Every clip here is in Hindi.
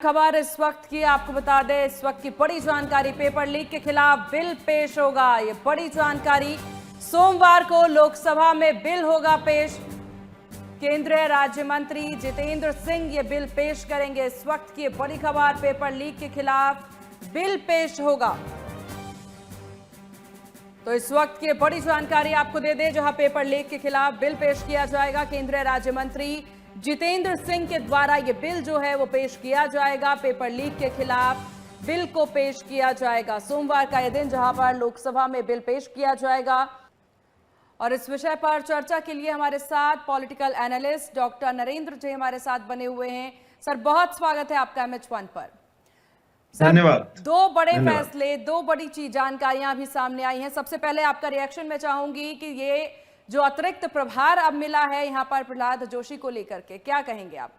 खबर इस वक्त की आपको बता दें, इस वक्त की बड़ी जानकारी, पेपर लीक के खिलाफ बिल पेश होगा। ये बड़ी जानकारी, सोमवार को लोकसभा में बिल होगा पेश। केंद्रीय राज्य मंत्री जितेंद्र सिंह ये बिल पेश करेंगे। इस वक्त की बड़ी खबर, पेपर लीक के खिलाफ बिल पेश होगा। तो इस वक्त की बड़ी जानकारी आपको दे दें, जहां पेपर लीक के खिलाफ बिल पेश किया जाएगा। केंद्रीय राज्य मंत्री जितेंद्र सिंह के द्वारा यह बिल जो है वो पेश किया जाएगा। पेपर लीक के खिलाफ बिल को पेश किया जाएगा। सोमवार का यह दिन जहां पर लोकसभा में बिल पेश किया जाएगा। और इस विषय पर चर्चा के लिए हमारे साथ पॉलिटिकल एनालिस्ट डॉक्टर नरेंद्र जी हमारे साथ बने हुए हैं। सर, बहुत स्वागत है आपका MH1 पर। धन्यवाद। दो बड़े फैसले, दो बड़ी चीज जानकारियां अभी सामने आई हैं। सबसे पहले आपका रिएक्शन मैं चाहूंगी कि ये जो अतिरिक्त प्रभार अब मिला है यहां पर प्रहलाद जोशी को लेकर के, क्या कहेंगे आप?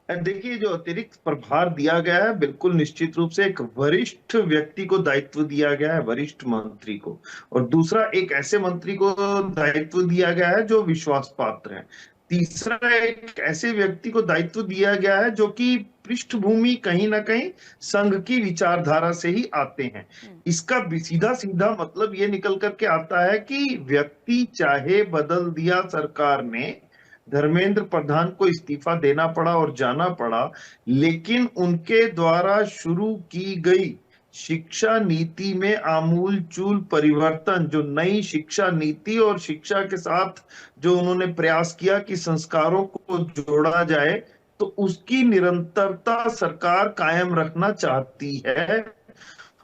देखिए, जो अतिरिक्त प्रभार दिया गया है, बिल्कुल निश्चित रूप से एक वरिष्ठ व्यक्ति को दायित्व दिया गया है, वरिष्ठ मंत्री को। और दूसरा, एक ऐसे मंत्री को दायित्व दिया गया है जो विश्वास पात्र है। तीसरा, एक ऐसे व्यक्ति को दायित्व दिया गया है जो कि पृष्ठभूमि कहीं ना कहीं संघ की विचारधारा से ही आते हैं। इसका सीधा सीधा मतलब ये निकल करके आता है कि व्यक्ति चाहे बदल दिया सरकार ने, धर्मेंद्र प्रधान को इस्तीफा देना पड़ा और जाना पड़ा, लेकिन उनके द्वारा शुरू की गई शिक्षा नीति में आमूल चूल परिवर्तन, जो नई शिक्षा नीति और शिक्षा के साथ जो उन्होंने प्रयास किया कि संस्कारों को जोड़ा जाए, तो उसकी निरंतरता सरकार कायम रखना चाहती है।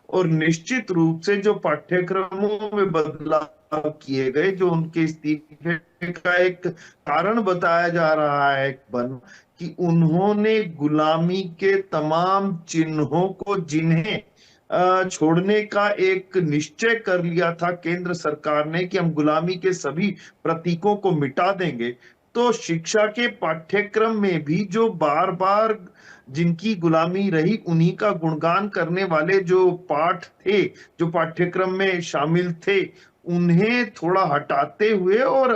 और निश्चित रूप से जो पाठ्यक्रमों में बदलाव किए गए, जो उनके इस्तीफे का एक कारण बताया जा रहा है कि उन्होंने गुलामी के तमाम चिन्हों को, जिन्हें छोड़ने का एक निश्चय कर लिया था केंद्र सरकार ने कि हम गुलामी के सभी प्रतीकों को मिटा देंगे, तो शिक्षा के पाठ्यक्रम में भी जो बार बार जिनकी गुलामी रही उन्हीं का गुणगान करने वाले जो पाठ थे, जो पाठ्यक्रम में शामिल थे, उन्हें थोड़ा हटाते हुए और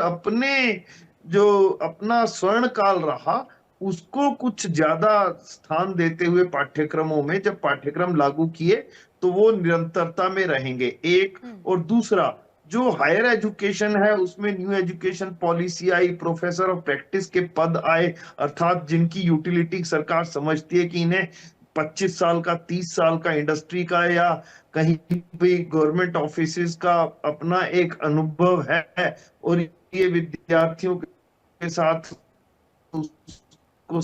अपना स्वर्ण काल रहा उसको कुछ ज्यादा स्थान देते हुए पाठ्यक्रमों में जब पाठ्यक्रम लागू किए, तो वो निरंतरता में रहेंगे, एक। और दूसरा, जो हायर एजुकेशन है उसमें new education policy I, professor of practice के पद आए, अर्थात जिनकी यूटिलिटी सरकार समझती है कि इन्हें 25 साल का, 30 साल का इंडस्ट्री का या कहीं भी गवर्नमेंट ऑफिस का अपना एक अनुभव है, और ये विद्यार्थियों के साथ उसको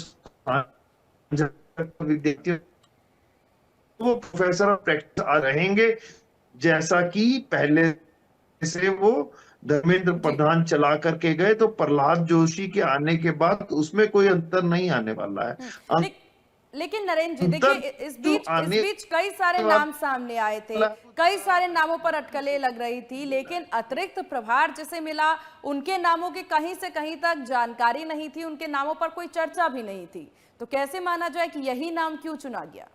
विद्यार्थियों वो प्रोफेसर ऑफ प्रैक्टिस रहेंगे, जैसा कि पहले से वो धर्मेंद्र प्रधान चला करके गए। तो प्रहलाद जोशी के आने के बाद उसमें कोई अंतर नहीं आने वाला है। लेकिन नरेंद्र जी देखिए, इस बीच कई सारे नाम सामने आए थे, कई सारे नामों पर अटकलें लग रही थी, लेकिन अतिरिक्त प्रभार जिसे मिला उनके नामों की कहीं से कहीं तक जानकारी नहीं थी, उनके नामों पर कोई चर्चा भी नहीं थी। तो कैसे माना जाए कि यही नाम क्यों चुना गया?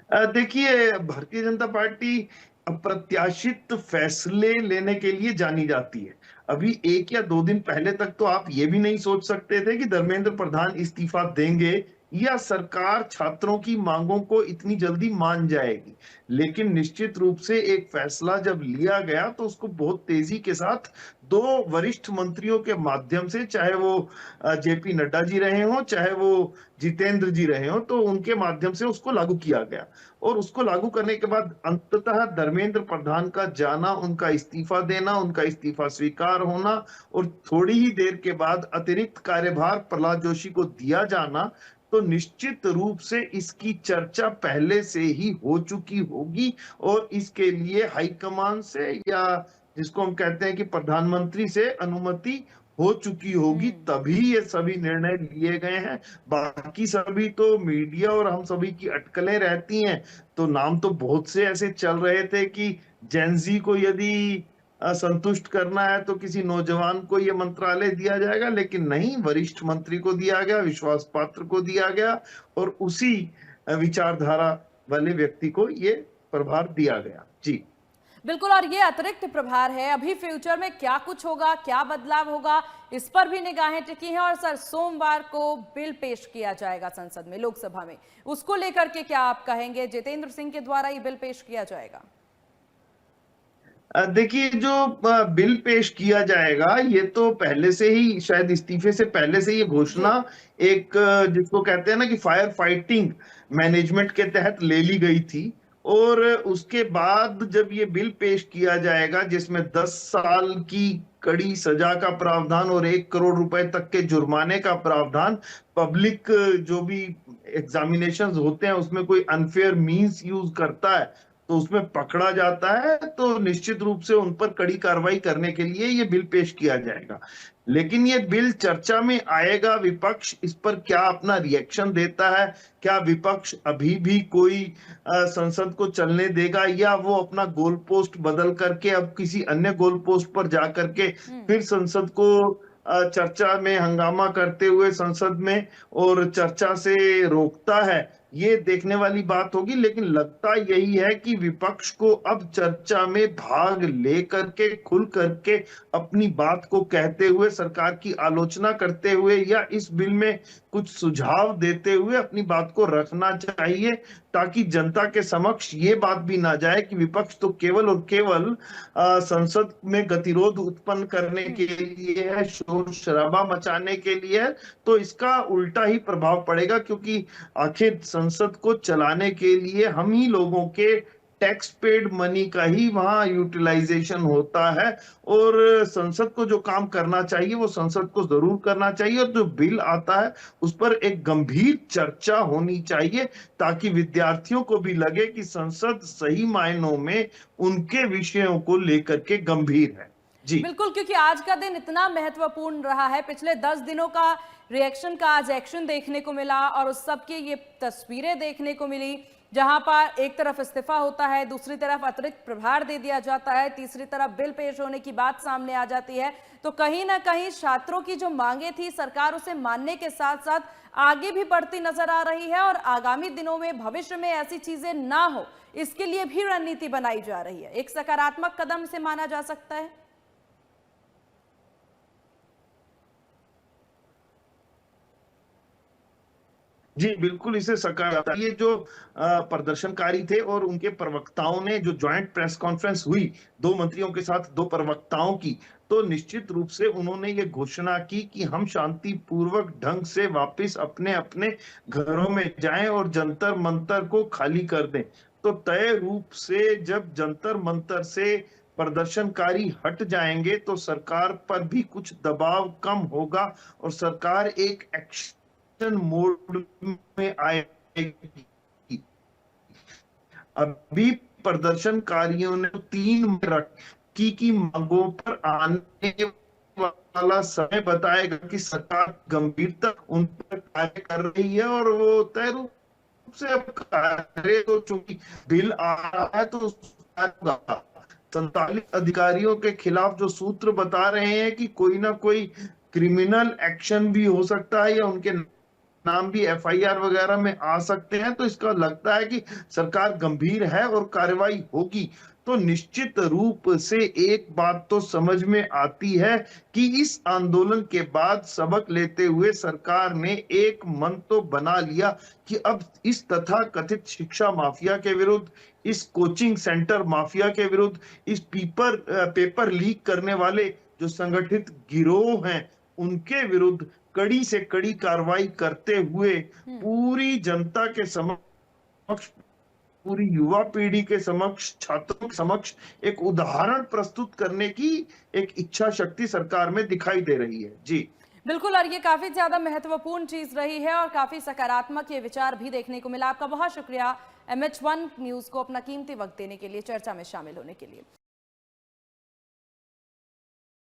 देखिए, भारतीय जनता पार्टी अप्रत्याशित फैसले लेने के लिए जानी जाती है। अभी 1 या 2 दिन पहले तक तो आप ये भी नहीं सोच सकते थे कि धर्मेंद्र प्रधान इस्तीफा देंगे या सरकार छात्रों की मांगों को इतनी जल्दी मान जाएगी। लेकिन निश्चित रूप से एक फैसला जब लिया गया तो उसको बहुत तेजी के साथ 2 वरिष्ठ मंत्रियों के माध्यम से, चाहे वो जेपी नड्डा जी रहे हों, चाहे वो जितेंद्र जी रहे हों, तो उनके माध्यम से उसको लागू किया गया। और उसको लागू करने के बाद अंततः धर्मेंद्र प्रधान का जाना, उनका इस्तीफा देना, उनका इस्तीफा स्वीकार होना, और थोड़ी ही देर के बाद अतिरिक्त कार्यभार प्रहलाद जोशी को दिया जाना, तो निश्चित रूप से इसकी चर्चा पहले से ही हो चुकी होगी। और इसके लिए हाईकमान से, या जिसको हम कहते हैं कि प्रधानमंत्री से, अनुमति हो चुकी होगी, तभी ये सभी निर्णय लिए गए हैं। बाकी सभी तो मीडिया और हम सभी की अटकलें रहती हैं। तो नाम तो बहुत से ऐसे चल रहे थे कि जेनजी को यदि संतुष्ट करना है तो किसी नौजवान को ये मंत्रालय दिया जाएगा, लेकिन नहीं, वरिष्ठ मंत्री को दिया गया, विश्वास पात्र को दिया गया, और उसी विचारधारा वाले व्यक्ति को ये प्रभार दिया गया। जी बिल्कुल, और ये अतिरिक्त प्रभार है। अभी फ्यूचर में क्या कुछ होगा, क्या बदलाव होगा, इस पर भी निगाहें टिकी हैं। और सर, सोमवार को बिल पेश किया जाएगा संसद में, लोकसभा में, उसको लेकर के क्या आप कहेंगे? जितेंद्र सिंह के द्वारा ये बिल पेश किया जाएगा। देखिए, जो बिल पेश किया जाएगा, ये तो पहले से ही, शायद इस्तीफे से पहले से ये घोषणा जी। एक जिसको कहते हैं ना कि फायर फाइटिंग मैनेजमेंट के तहत ले ली गई थी। और उसके बाद जब ये बिल पेश किया जाएगा, जिसमें 10 साल की कड़ी सजा का प्रावधान और 1 करोड़ रुपए तक के जुर्माने का प्रावधान, पब्लिक जो भी एग्जामिनेशंस होते हैं उसमें कोई अनफेयर मींस यूज करता है तो उसमें पकड़ा जाता है, तो निश्चित रूप से उन पर कड़ी कार्रवाई करने के लिए ये बिल पेश किया जाएगा। लेकिन ये बिल चर्चा में आएगा, विपक्ष इस पर क्या अपना रिएक्शन देता है, क्या विपक्ष अभी भी कोई संसद को चलने देगा, या वो अपना गोल पोस्ट बदल करके अब किसी अन्य गोल पोस्ट पर जा करके फिर संसद को चर्चा में हंगामा करते हुए संसद में और चर्चा से रोकता है। ये देखने वाली बात होगी। लेकिन लगता यही है कि विपक्ष को अब चर्चा में भाग ले करके, खुल करके अपनी बात को कहते हुए, सरकार की आलोचना करते हुए या इस बिल में कुछ सुझाव देते हुए अपनी बात को रखना चाहिए, ताकि जनता के समक्ष ये बात भी ना जाए कि विपक्ष तो केवल और केवल संसद में गतिरोध उत्पन्न करने के लिए है, शोर शराबा मचाने के लिए है। तो इसका उल्टा ही प्रभाव पड़ेगा, क्योंकि आखिर संसद को चलाने के लिए हम ही लोगों के टैक्स पेड मनी का ही वहां यूटिलाइजेशन होता है। और संसद को जो काम करना चाहिए वो संसद को जरूर करना चाहिए, और जो बिल आता है उस पर एक गंभीर चर्चा होनी चाहिए, ताकि विद्यार्थियों को भी लगे कि संसद सही मायनों में उनके विषयों को लेकर के गंभीर है। जी बिल्कुल, क्योंकि आज का दिन इतना महत्वपूर्ण रहा है। पिछले 10 दिनों का रिएक्शन का आज एक्शन देखने को मिला, और उस सब की ये तस्वीरें देखने को मिली, जहां पर एक तरफ इस्तीफा होता है, दूसरी तरफ अतिरिक्त प्रभार दे दिया जाता है, तीसरी तरफ बिल पेश होने की बात सामने आ जाती है। तो कहीं ना कहीं छात्रों की जो मांगे थी, सरकार उसे मानने के साथ साथ आगे भी बढ़ती नजर आ रही है। और आगामी दिनों में, भविष्य में ऐसी चीजें ना हो, इसके लिए भी रणनीति बनाई जा रही है। एक सकारात्मक कदम से माना जा सकता है। जी बिल्कुल, इसे सकारात्मक, ये जो प्रदर्शनकारी थे और उनके प्रवक्ताओं ने जो ज्वाइंट प्रेस कॉन्फ्रेंस हुई, 2 मंत्रियों के साथ 2 प्रवक्ताओं की, तो निश्चित रूप से उन्होंने ये घोषणा की कि हम शांतिपूर्वक ढंग से वापस अपने अपने घरों में जाएं और जंतर मंतर को खाली कर दें। तो तय रूप से जब जंतर मंतर से प्रदर्शनकारी हट जाएंगे तो सरकार पर भी कुछ दबाव कम होगा और सरकार एक एक्शन मोड में आएगी। अभी प्रदर्शनकारियों ने 3 की मांगों पर आने वाला समय बताएगा कि सरकार गंभीरता उन पर कार्य कर रही है, और वो तय रूप से अब कार्य, तो चूंकि बिल आ रहा है तो 47 अधिकारियों के खिलाफ जो सूत्र बता रहे हैं कि कोई ना कोई क्रिमिनल एक्शन भी हो सकता है या उनके नाम भी एफआईआर वगैरह में आ सकते हैं, तो इसका लगता है कि सरकार गंभीर है और कार्रवाई होगी। तो निश्चित रूप से एक बात तो समझ में आती है कि इस आंदोलन के बाद सबक लेते हुए सरकार ने एक मन तो बना लिया कि अब इस तथाकथित शिक्षा माफिया के विरुद्ध, इस कोचिंग सेंटर माफिया के विरुद्ध, इस पेपर लीक करने वाले जो संगठित गिरोह हैं उनके विरुद्ध कड़ी से कड़ी कार्रवाई करते हुए पूरी जनता के समक्ष, पूरी युवा पीढ़ी के समक्ष, छात्रों के समक्ष एक उदाहरण प्रस्तुत करने की एक इच्छा शक्ति सरकार में दिखाई दे रही है। जी बिल्कुल, और ये काफी ज्यादा महत्वपूर्ण चीज रही है और काफी सकारात्मक ये विचार भी देखने को मिला। आपका बहुत शुक्रिया MH1 न्यूज को अपना कीमती वक्त देने के लिए, चर्चा में शामिल होने के लिए।